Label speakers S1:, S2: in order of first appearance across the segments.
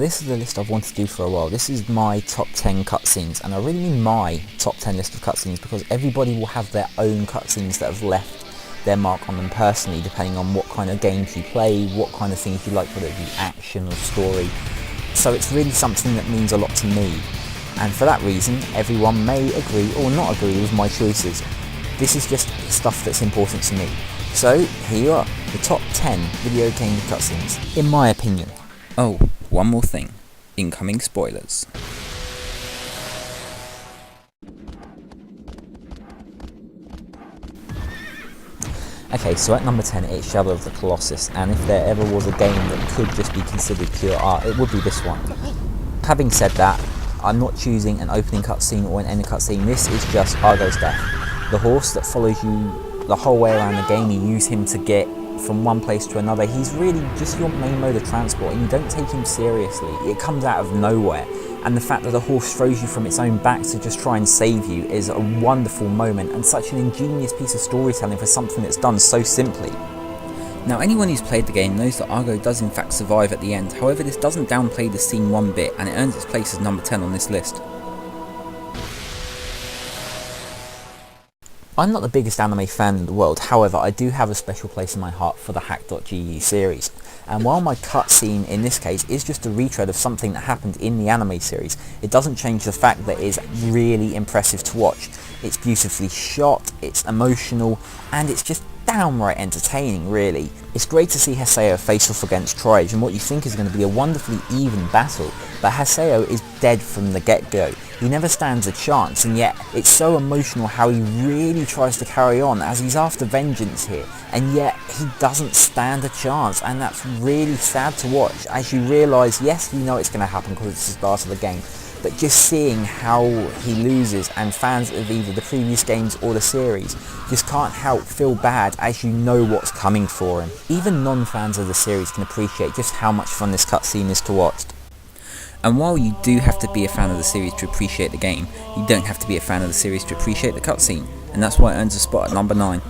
S1: this is the list I've wanted to do for a while. This is my top 10 cutscenes, and I really mean my top 10 list of cutscenes because everybody will have their own cutscenes that have left their mark on them personally, depending on what kind of games you play, what kind of things you like, whether it be action or story. So it's really something that means a lot to me, and for that reason everyone may agree or not agree with my choices. This is just stuff that's important to me. So here you are, the top 10 video game cutscenes, in my opinion. Oh, one more thing. Incoming spoilers. Okay, so at number 10 it's Shadow of the Colossus, and if there ever was a game that could just be considered pure art, it would be this one. Having said that, I'm not choosing an opening cutscene or an ending cutscene. This is just Argo's death. The horse that follows you the whole way around the game, you use him to get from one place to another. He's really just your main mode of transport, and you don't take him seriously. It comes out of nowhere, and the fact that the horse throws you from its own back to just try and save you is a wonderful moment, and such an ingenious piece of storytelling for something that's done so simply. Now, anyone who's played the game knows that Argo does in fact survive at the end. However, this doesn't downplay the scene one bit, and it earns its place as number 10 on this list. I'm not the biggest anime fan in the world, however I do have a special place in my heart for the Hack.GE series. And while my cutscene in this case is just a retread of something that happened in the anime series, it doesn't change the fact that it's really impressive to watch. It's beautifully shot, it's emotional, and it's just downright entertaining, really. It's great to see Haseo face off against Tribes in what you think is going to be a wonderfully even battle, but Haseo is dead from the get-go. He never stands a chance, and yet it's so emotional how he really tries to carry on as he's after vengeance here, and yet he doesn't stand a chance, and that's really sad to watch as you realise, yes, you know it's going to happen because it's the start of the game, but just seeing how he loses, and fans of either the previous games or the series just can't help feel bad as you know what's coming for him. Even non-fans of the series can appreciate just how much fun this cutscene is to watch. And while you do have to be a fan of the series to appreciate the game, you don't have to be a fan of the series to appreciate the cutscene, and that's why it earns a spot at number 9.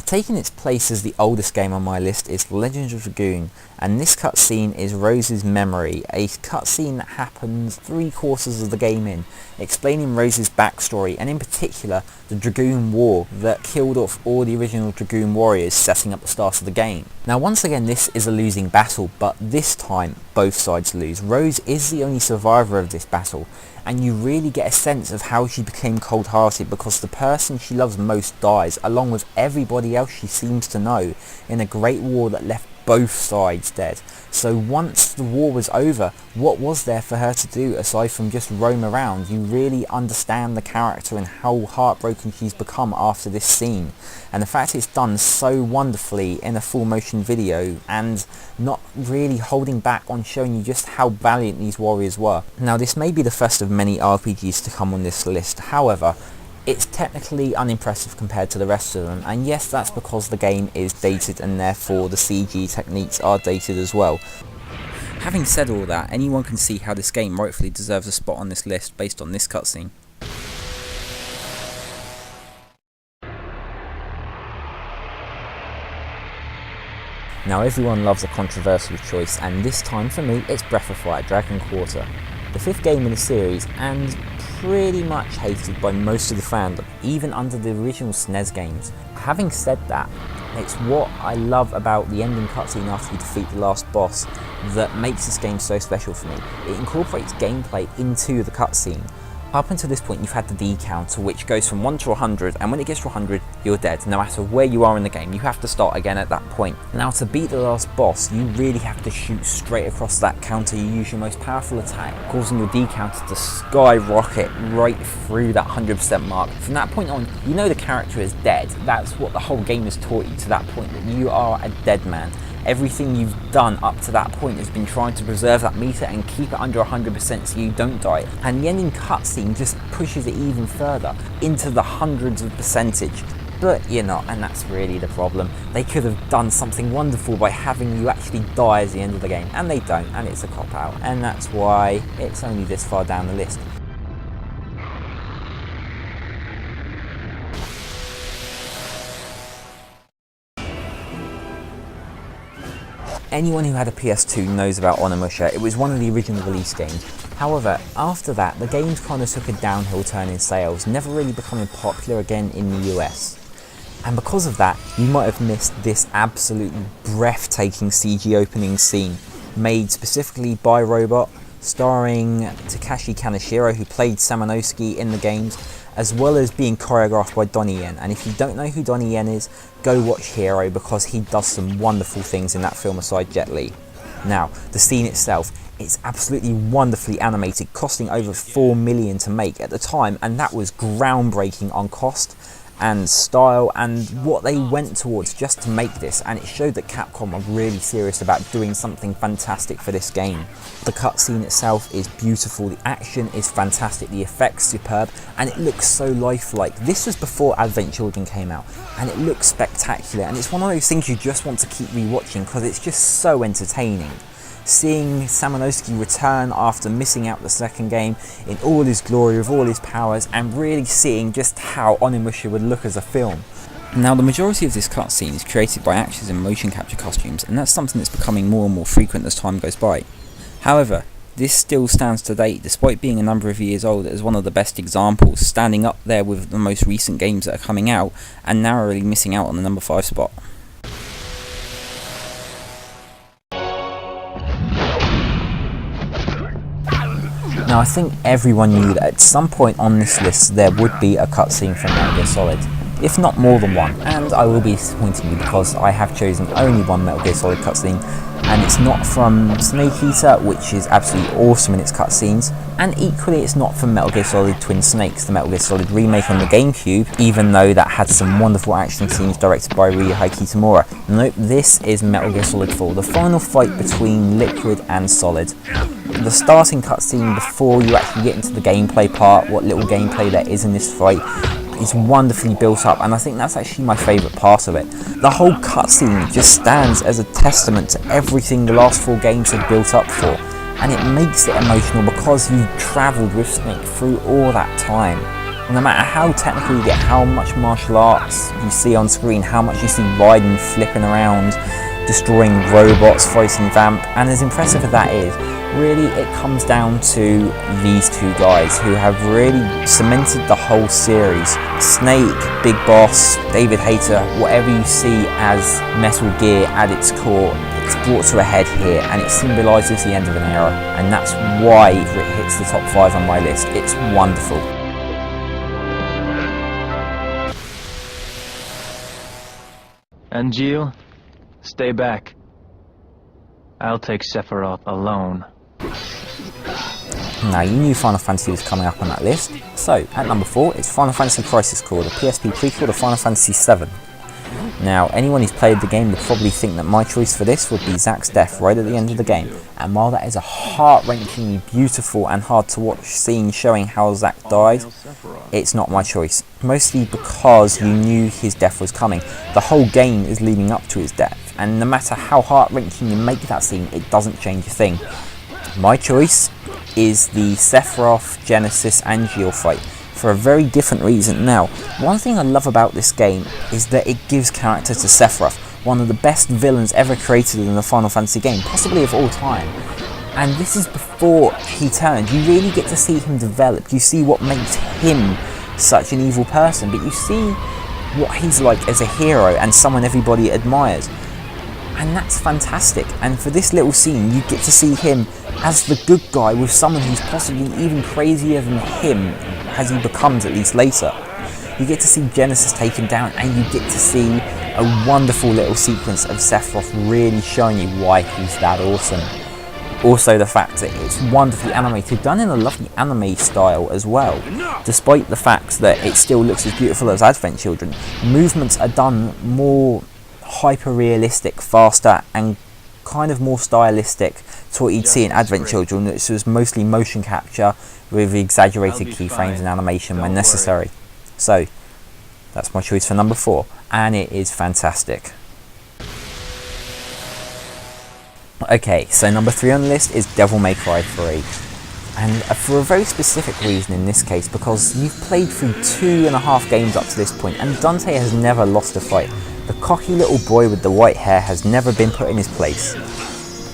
S1: Taking its place as the oldest game on my list is Legend of Dragoon, and this cutscene is Rose's memory, a cutscene that happens 3/4 of the game in, explaining Rose's backstory, and in particular the Dragoon War that killed off all the original Dragoon warriors setting up the start of the game. Now once again this is a losing battle, but this time both sides lose. Rose is the only survivor of this battle, and you really get a sense of how she became cold-hearted because the person she loves most dies, along with everybody else she seems to know, in a great war that left both sides dead. So once the war was over, what was there for her to do aside from just roam around? You really understand the character and how heartbroken she's become after this scene. And the fact it's done so wonderfully in a full motion video and not really holding back on showing you just how valiant these warriors were. Now this may be the first of many RPGs to come on this list, however, it's technically unimpressive compared to the rest of them, and yes, that's because the game is dated and therefore the CG techniques are dated as well. Having said all that, anyone can see how this game rightfully deserves a spot on this list based on this cutscene. Now everyone loves a controversial choice, and this time for me it's Breath of Fire Dragon Quarter. The 5th game in the series, and pretty much hated by most of the fandom, even under the original SNES games. Having said that, it's what I love about the ending cutscene after you defeat the last boss that makes this game so special for me. It incorporates gameplay into the cutscene. Up until this point you've had the D counter, which goes from 1 to 100, and when it gets to 100 you're dead. No matter where you are in the game, you have to start again at that point. Now to beat the last boss, you really have to shoot straight across that counter. You use your most powerful attack, causing your D counter to skyrocket right through that 100% mark. From that point on, you know the character is dead. That's what the whole game has taught you to that point, that you are a dead man. Everything you've done up to that point has been trying to preserve that meter and keep it under 100% so you don't die. And the ending cutscene just pushes it even further into the hundreds of percentage. But you're not, and that's really the problem. They could have done something wonderful by having you actually die at the end of the game, and they don't, and it's a cop-out. And that's why it's only this far down the list. Anyone who had a PS2 knows about Onimusha. It was one of the original release games. However, after that, the games kind of took a downhill turn in sales, never really becoming popular again in the US. And because of that, you might have missed this absolutely breathtaking CG opening scene, made specifically by Robot, starring Takashi Kaneshiro, who played Samanosuke in the games, as well as being choreographed by Donnie Yen. And if you don't know who Donnie Yen is, go watch Hero, because he does some wonderful things in that film aside Jet Li. Now, the scene itself, it's absolutely wonderfully animated, costing over 4 million to make at the time, and that was groundbreaking on cost and style and what they went towards just to make this, and it showed that Capcom are really serious about doing something fantastic for this game. The cutscene itself is beautiful, the action is fantastic, the effects superb, and it looks so lifelike. This was before Advent Children came out, and it looks spectacular, and it's one of those things you just want to keep rewatching because it's just so entertaining. Seeing Samanosuke return after missing out the second game in all his glory, with all his powers, and really seeing just how Onimusha would look as a film. Now, the majority of this cutscene is created by actors in motion capture costumes, and that's something that's becoming more and more frequent as time goes by. However, this still stands to date, despite being a number of years old, as one of the best examples, standing up there with the most recent games that are coming out, and narrowly missing out on the number 5 spot. Now, I think everyone knew that at some point on this list there would be a cutscene from Metal Gear Solid, if not more than one, and I will be disappointing you because I have chosen only one Metal Gear Solid cutscene, and it's not from Snake Eater, which is absolutely awesome in its cutscenes, and equally it's not from Metal Gear Solid Twin Snakes, the Metal Gear Solid remake on the GameCube, even though that had some wonderful action scenes directed by Ryuhei Kitamura. Nope, this is Metal Gear Solid 4, the final fight between Liquid and Solid. The starting cutscene before you actually get into the gameplay part, what little gameplay there is in this fight, is wonderfully built up, and I think that's actually my favourite part of it. The whole cutscene just stands as a testament to everything the last 4 games have built up for, and it makes it emotional because you've travelled with Snake through all that time. No matter how technical you get, how much martial arts you see on screen, how much you see Raiden flipping around, destroying robots, fighting Vamp, and as impressive as that is, really it comes down to these 2 guys who have really cemented the whole series. Snake, Big Boss, David Hayter, whatever you see as Metal Gear at its core, it's brought to a head here, and it symbolises the end of an era, and that's why it hits the top 5 on my list. It's wonderful.
S2: Angeal, stay back. I'll take Sephiroth alone.
S1: Now, you knew Final Fantasy was coming up on that list, so at number 4 it's Final Fantasy Crisis Core, the PSP prequel to Final Fantasy VII. Now, anyone who's played the game would probably think that my choice for this would be Zack's death right at the end of the game, and while that is a heart-wrenchingly beautiful and hard to watch scene showing how Zack died, it's not my choice, mostly because you knew his death was coming. The whole game is leading up to his death, and no matter how heart-wrenching you make that scene, it doesn't change a thing. My choice is the Sephiroth, Genesis, Angeal fight, for a very different reason. Now, one thing I love about this game is that it gives character to Sephiroth, one of the best villains ever created in a Final Fantasy game, possibly of all time. And this is before he turned. You really get to see him develop. You see what makes him such an evil person, but you see what he's like as a hero and someone everybody admires. And that's fantastic. And for this little scene, you get to see him as the good guy with someone who's possibly even crazier than him, as he becomes at least later. You get to see Genesis taken down, and you get to see a wonderful little sequence of Sephiroth really showing you why he's that awesome. Also, the fact that it's wonderfully animated, done in a lovely anime style as well. Despite the fact that it still looks as beautiful as Advent Children, movements are done more hyper-realistic, faster, and kind of more stylistic to what you'd see in Advent Children, which was mostly motion capture with exaggerated keyframes and animation when necessary. So, that's my choice for number 4, and it is fantastic. Okay, so number 3 on the list is Devil May Cry 3. And for a very specific reason in this case, because you've played through 2.5 games up to this point, and Dante has never lost a fight. The cocky little boy with the white hair has never been put in his place.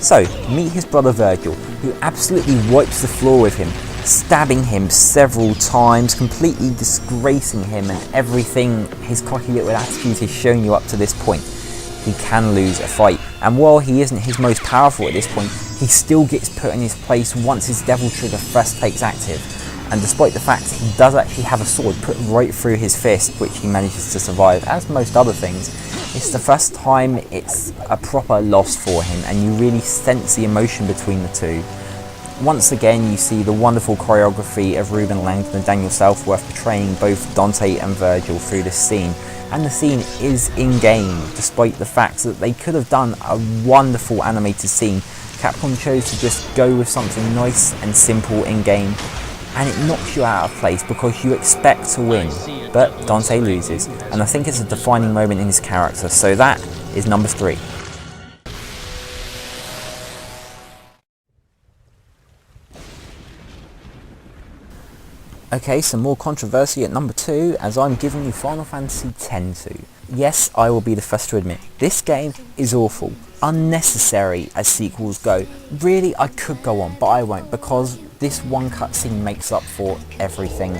S1: So, meet his brother Virgil, who absolutely wipes the floor with him, stabbing him several times, completely disgracing him and everything his cocky little attitude has shown you up to this point. He can lose a fight, and while he isn't his most powerful at this point, he still gets put in his place once his devil trigger first takes active. And despite the fact he does actually have a sword put right through his fist, which he manages to survive, as most other things, it's the first time it's a proper loss for him, and you really sense the emotion between the two. Once again, you see the wonderful choreography of Ruben Langdon and Daniel Southworth portraying both Dante and Virgil through this scene. And the scene is in-game, despite the fact that they could have done a wonderful animated scene. Capcom chose to just go with something nice and simple in-game, and it knocks you out of place because you expect to win, but Dante loses, and I think it's a defining moment in his character, so that is number 3. Okay, some more controversy at number 2, as I'm giving you Final Fantasy X-2. Yes, I will be the first to admit, this game is awful, unnecessary as sequels go. Really, I could go on, but I won't, because this one cutscene makes up for everything.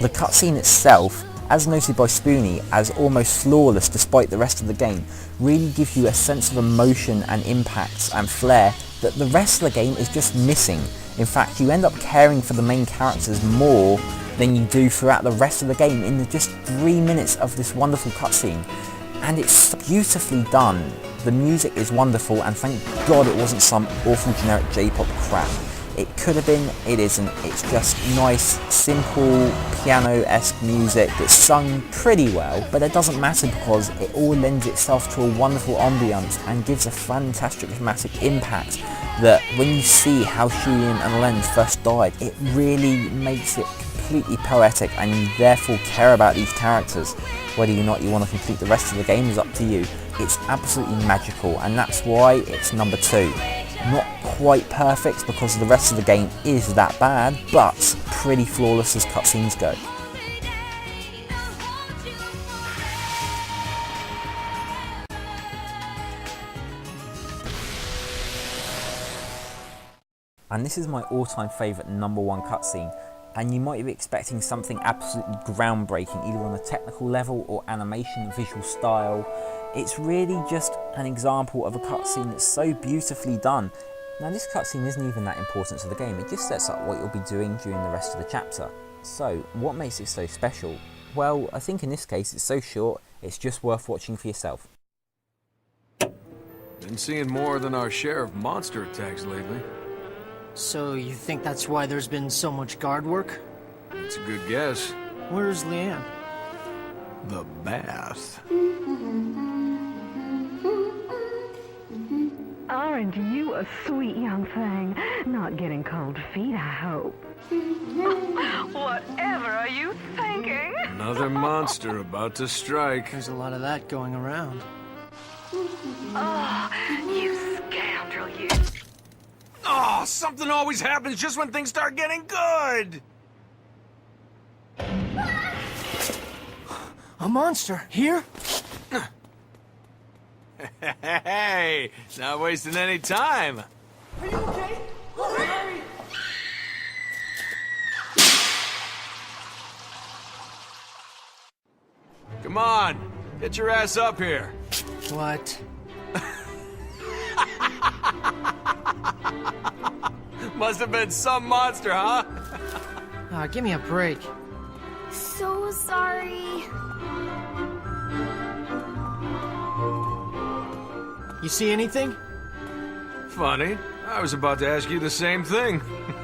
S1: The cutscene itself, as noted by Spoony as almost flawless despite the rest of the game, really gives you a sense of emotion and impact and flair that the rest of the game is just missing. In fact, you end up caring for the main characters more than you do throughout the rest of the game in the just 3 minutes of this wonderful cutscene. And it's beautifully done. The music is wonderful, and thank God it wasn't some awful generic J-pop crap. It could have been, it isn't. It's just nice, simple, piano-esque music that's sung pretty well, but it doesn't matter because it all lends itself to a wonderful ambience and gives a fantastic dramatic impact that when you see how Julian and Len first died, it really makes it completely poetic, and you therefore care about these characters. Whether or not you want to complete the rest of the game is up to you. It's absolutely magical, and that's why it's number 2. Not quite perfect because the rest of the game is that bad, but pretty flawless as cutscenes go. And this is my all-time favourite number 1 cutscene, and you might be expecting something absolutely groundbreaking, either on a technical level or animation, visual style. It's really just an example of a cutscene that's so beautifully done. Now this cutscene isn't even that important to the game, it just sets up what you'll be doing during the rest of the chapter. So, what makes it so special? Well, I think in this case it's so short, it's just worth watching for yourself.
S3: Been seeing more than our share of monster attacks lately.
S4: So you think that's why there's been so much guard work?
S3: That's a good guess.
S4: Where's Leanne?
S3: The bath.
S5: Aren't you a sweet young thing? Not getting cold feet, I hope. Whatever are you thinking?
S3: Another monster about to strike.
S4: There's a lot of that going around.
S5: Oh, you scoundrel, you.
S3: Oh, something always happens just when things start getting good!
S4: A monster? Here?
S3: Hey, not wasting any time.
S4: Are you okay? Hurry!
S3: Come on, get your ass up here.
S4: What?
S3: Must have been some monster, huh?
S4: Give me a break.
S6: So sorry.
S4: You see anything?
S3: Funny. I was about to ask you the same thing.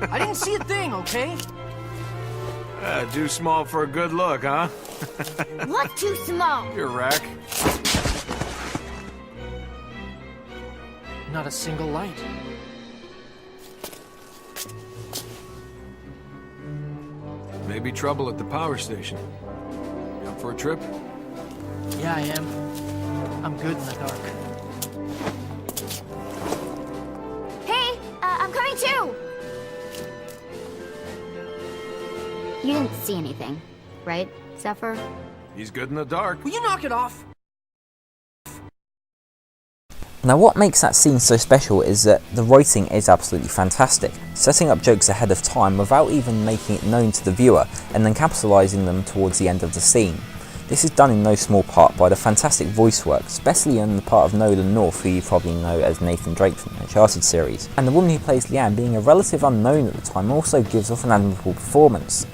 S4: I didn't see a thing, okay?
S3: Too small for a good look, huh?
S6: What too small?
S3: You're rack.
S4: Not a single light.
S3: Maybe trouble at the power station. You up for a trip?
S4: Yeah, I am. I'm good in the dark.
S6: Hey, I'm coming too! You didn't see anything, right, Zephyr?
S3: He's good in the dark.
S4: Will you knock it off?
S1: Now what makes that scene so special is that the writing is absolutely fantastic, setting up jokes ahead of time without even making it known to the viewer and then capitalising them towards the end of the scene. This is done in no small part by the fantastic voice work, especially on the part of Nolan North, who you probably know as Nathan Drake from the Uncharted series. And the woman who plays Leanne, being a relative unknown at the time, also gives off an admirable performance.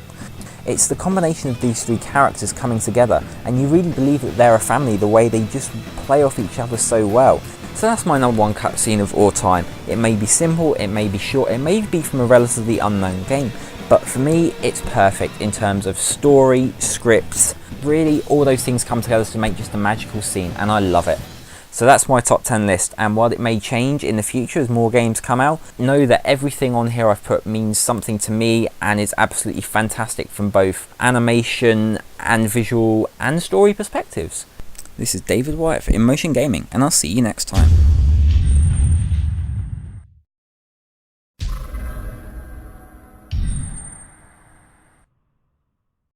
S1: It's the combination of these three characters coming together, and you really believe that they're a family the way they just play off each other so well. So that's my number one cutscene of all time. It may be simple, it may be short, it may be from a relatively unknown game, but for me it's perfect in terms of story, script, really all those things come together to make just a magical scene, and I love it. So that's my top 10 list, and while it may change in the future as more games come out, know that everything on here I've put means something to me and is absolutely fantastic from both animation and visual and story perspectives. This is David White for InMotion Gaming, and I'll see you next time.